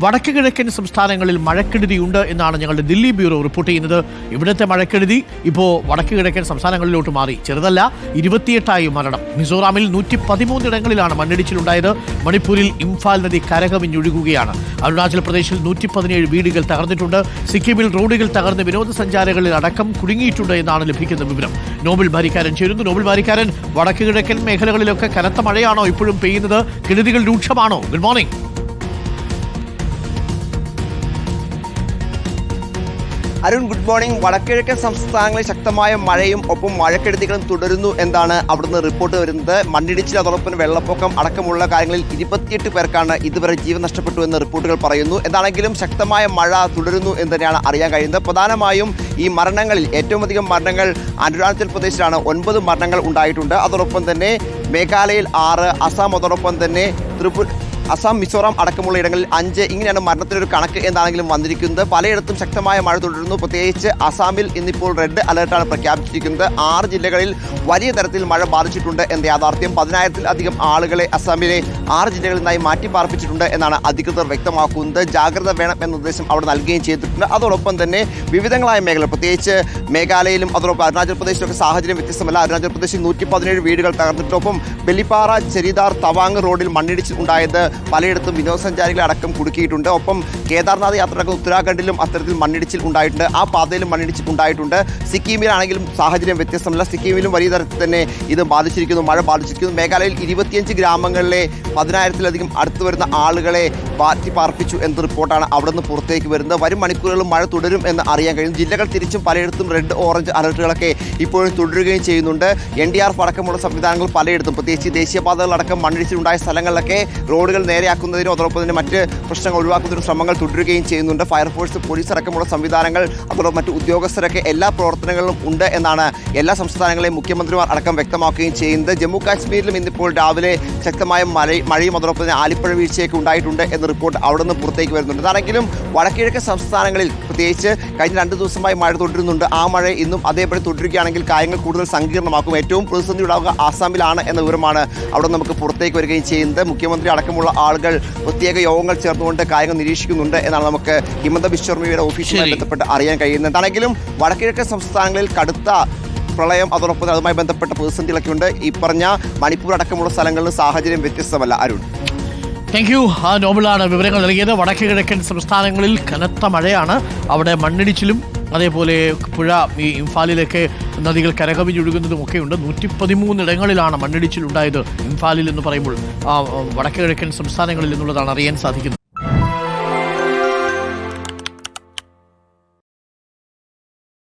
വടക്ക് കിഴക്കൻ സംസ്ഥാനങ്ങളിൽ മഴക്കെടുതിയുണ്ട് എന്നാണ് ഞങ്ങളുടെ ദില്ലി ബ്യൂറോ റിപ്പോർട്ട് ചെയ്യുന്നത്. ഇവിടുത്തെ മഴക്കെടുതി ഇപ്പോൾ വടക്ക് കിഴക്കൻ സംസ്ഥാനങ്ങളിലോട്ട് മാറി. ചെറുതല്ല, 28 മരണം. മിസോറാമിൽ 113 ഇടങ്ങളിലാണ് മണ്ണിടിച്ചിലുണ്ടായത്. മണിപ്പൂരിൽ ഇംഫാൽ നദി കരകവിഞ്ഞൊഴുകുകയാണ്. അരുണാചൽ പ്രദേശിൽ 117 വീടുകൾ തകർന്നിട്ടുണ്ട്. സിക്കിമിൽ റോഡുകൾ തകർന്ന് വിനോദസഞ്ചാരികളിൽ അടക്കം കുടുങ്ങിയിട്ടുണ്ട് എന്നാണ് ലഭിക്കുന്ന വിവരം. നോബൽ ബാരിക്കാരൻ ചേരുന്നു. നോബൽ ബാരിക്കാരൻ, വടക്ക് കിഴക്കൻ മേഖലകളിലൊക്കെ കനത്ത മഴയാണോ ഇപ്പോഴും പെയ്യുന്നത്? കെടുതികൾ രൂക്ഷമാണോ? Good morning. Arun, good morning. വടക്കിഴക്കൻ സംസ്ഥാനങ്ങളിൽ ശക്തമായ മഴയും ഒപ്പം മഴക്കെടുതികളും തുടരുന്നു എന്നാണ് അവിടുന്ന് റിപ്പോർട്ട് വരുന്നത്. മണ്ണിടിച്ചിൽ, അതോടൊപ്പം വെള്ളപ്പൊക്കം അടക്കമുള്ള കാര്യങ്ങളിൽ 28 പേർക്കാണ് ഇതുവരെ ജീവൻ നഷ്ടപ്പെട്ടു എന്ന് റിപ്പോർട്ടുകൾ പറയുന്നു. എന്താണെങ്കിലും ശക്തമായ മഴ തുടരുന്നു എന്ന് തന്നെയാണ് അറിയാൻ കഴിയുന്നത്. പ്രധാനമായും ഈ മരണങ്ങളിൽ ഏറ്റവും അധികം മരണങ്ങൾ അരുണാചൽ പ്രദേശിലാണ്. 9 മരണങ്ങൾ ഉണ്ടായിട്ടുണ്ട്. അതോടൊപ്പം തന്നെ മേഘാലയയിൽ 6, അസം, അതോടൊപ്പം തന്നെ അസം, മിസോറാം അടക്കമുള്ള ഇടങ്ങളിൽ 5. ഇങ്ങനെയാണ് മരണത്തിനൊരു കണക്ക് എന്താണെങ്കിലും വന്നിരിക്കുന്നത്. പലയിടത്തും ശക്തമായ മഴ തുടരുന്നു. പ്രത്യേകിച്ച് അസാമിൽ ഇന്നിപ്പോൾ റെഡ് അലർട്ടാണ് പ്രഖ്യാപിച്ചിരിക്കുന്നത്. 6 ജില്ലകളിൽ വലിയ തരത്തിൽ മഴ ബാധിച്ചിട്ടുണ്ട് എന്ന യാഥാർത്ഥ്യം. 10,000-ലധികം ആളുകളെ അസാമിലെ 6 ജില്ലകളിൽ നിന്നായി മാറ്റി പാർപ്പിച്ചിട്ടുണ്ട് എന്നാണ് അധികൃതർ വ്യക്തമാക്കുന്നത്. ജാഗ്രത വേണം എന്ന നിർദ്ദേശം അവിടെ നൽകുകയും ചെയ്തിട്ടുണ്ട്. അതോടൊപ്പം തന്നെ വിവിധങ്ങളായ മേഖലകൾ, പ്രത്യേകിച്ച് മേഘാലയയിലും അതോടൊപ്പം അരുണാചൽ പ്രദേശിലൊക്കെ സാഹചര്യം വ്യത്യസ്തമല്ല. അരുണാചൽ പ്രദേശിൽ 117 വീടുകൾ തകർന്നിട്ടൊപ്പം ബെല്ലിപ്പാറ, ചെരിദാർ, തവാങ് റോഡിൽ മണ്ണിടിച്ചിൽ ഉണ്ടായത് പലയിടത്തും വിനോദസഞ്ചാരികളെ അടക്കം കുടുക്കിയിട്ടുണ്ട്. ഒപ്പം കേദാർനാഥ് യാത്രക്ക് ഉത്തരാഖണ്ഡിലും അത്തരത്തിൽ മണ്ണിടിച്ചിൽ ഉണ്ടായിട്ടുണ്ട്. ആ പാതയിലും മണ്ണിടിച്ചിൽ ഉണ്ടായിട്ടുണ്ട്. സിക്കിമിലാണെങ്കിലും സാഹചര്യം വ്യത്യസ്തമല്ല. സിക്കിമിലും വലിയ തരത്തിൽ തന്നെ ഇത് ബാധിച്ചിരിക്കുന്നു, മഴ ബാധിച്ചിരിക്കുന്നു. മേഘാലയയിൽ 25 ഗ്രാമങ്ങളിലെ 10,000-ലധികം അടുത്ത് വരുന്ന ആളുകളെ മാറ്റി പാർപ്പിച്ചു എന്ന റിപ്പോർട്ടാണ് അവിടെ നിന്ന് പുറത്തേക്ക് വരുന്നത്. വരും മണിക്കൂറുകളും മഴ തുടരും എന്ന് അറിയാൻ കഴിയും. ജില്ലകൾ തിരിച്ചും പലയിടത്തും റെഡ്, ഓറഞ്ച് അലർട്ടുകളൊക്കെ ഇപ്പോഴും തുടരുകയും ചെയ്യുന്നുണ്ട്. NDRF അടക്കമുള്ള സംവിധാനങ്ങൾ പലയിടത്തും, പ്രത്യേകിച്ച് ദേശീയപാതകളടക്കം മണ്ണിടിച്ചിലുണ്ടായ സ്ഥലങ്ങളിലൊക്കെ റോഡുകൾ നേരെയാക്കുന്നതിനും അതോടൊപ്പം തന്നെ മറ്റ് പ്രശ്നങ്ങൾ ഒഴിവാക്കുന്നതിനും ശ്രമങ്ങൾ തുടരുകയും ചെയ്യുന്നുണ്ട്. ഫയർഫോഴ്സ്, പോലീസ് അടക്കമുള്ള സംവിധാനങ്ങൾ, അതോടൊപ്പം മറ്റ് ഉദ്യോഗസ്ഥരൊക്കെ എല്ലാ പ്രവർത്തനങ്ങളിലും ഉണ്ട് എന്നാണ് എല്ലാ സംസ്ഥാനങ്ങളെയും മുഖ്യമന്ത്രിമാർ അടക്കം വ്യക്തമാക്കുകയും ചെയ്യുന്നത്. ജമ്മു കാശ്മീരിലും ഇന്നിപ്പോൾ രാവിലെ ശക്തമായ മഴയും അതോടൊപ്പം തന്നെ ആലിപ്പഴ വീഴ്ചയൊക്കെ ഉണ്ടായിട്ടുണ്ട് എന്ന റിപ്പോർട്ട് അവിടെ നിന്ന് പുറത്തേക്ക് വരുന്നുണ്ട്. അതാണെങ്കിലും വടക്കിഴക്കൻ സംസ്ഥാനങ്ങളിൽ പ്രത്യേകിച്ച് കഴിഞ്ഞ 2 ദിവസമായി മഴ തുടരുന്നുണ്ട്. ആ മഴ ഇന്നും അതേപടി തുടരുകയാണെങ്കിൽ കാര്യങ്ങൾ കൂടുതൽ സങ്കീർണമാക്കും. ഏറ്റവും പ്രതിസന്ധി ഉണ്ടാവുക ആസാമിലാണ് എന്ന വിവരമാണ് അവിടെ നമുക്ക് പുറത്തേക്ക് വരികയും ചെയ്യുന്നത്. മുഖ്യമന്ത്രി അടക്കമുള്ള ആളുകൾ പ്രത്യേക യോഗങ്ങൾ ചേർന്നുകൊണ്ട് കാര്യങ്ങൾ നിരീക്ഷിക്കുന്നുണ്ട് എന്നാണ് നമുക്ക് ഹിമന്ത ബിശ്വ ശർമ്മയുടെ ഓഫീസുമായി ബന്ധപ്പെട്ട് അറിയാൻ കഴിയുന്നത്. ആണെങ്കിലും വടക്കിഴക്കൻ സംസ്ഥാനങ്ങളിൽ കടുത്ത പ്രളയം, അതോടൊപ്പം അതുമായി ബന്ധപ്പെട്ട പ്രതിസന്ധികളൊക്കെ ഉണ്ട്. ഈ പറഞ്ഞ മണിപ്പൂർ അടക്കമുള്ള സ്ഥലങ്ങളിൽ സാഹചര്യം വ്യത്യസ്തമല്ല. Arun, thank you. നോബിളാണ് വിവരങ്ങൾ നൽകിയത്. വടക്ക് കിഴക്കൻ സംസ്ഥാനങ്ങളിൽ കനത്ത മഴയാണ്. അവിടെ മണ്ണിടിച്ചിലും അതേപോലെ പുഴ, ഈ ഇംഫാലിലൊക്കെ നദികൾ കരകവിഞ്ഞൊഴുകുന്നതും ഒക്കെയുണ്ട്. 113 ഇടങ്ങളിലാണ് മണ്ണിടിച്ചിലുണ്ടായത് ഇംഫാലിൽ എന്ന് പറയുമ്പോൾ വടക്ക് കിഴക്കൻ സംസ്ഥാനങ്ങളിൽ എന്നുള്ളതാണ് അറിയാൻ സാധിക്കുന്നത്.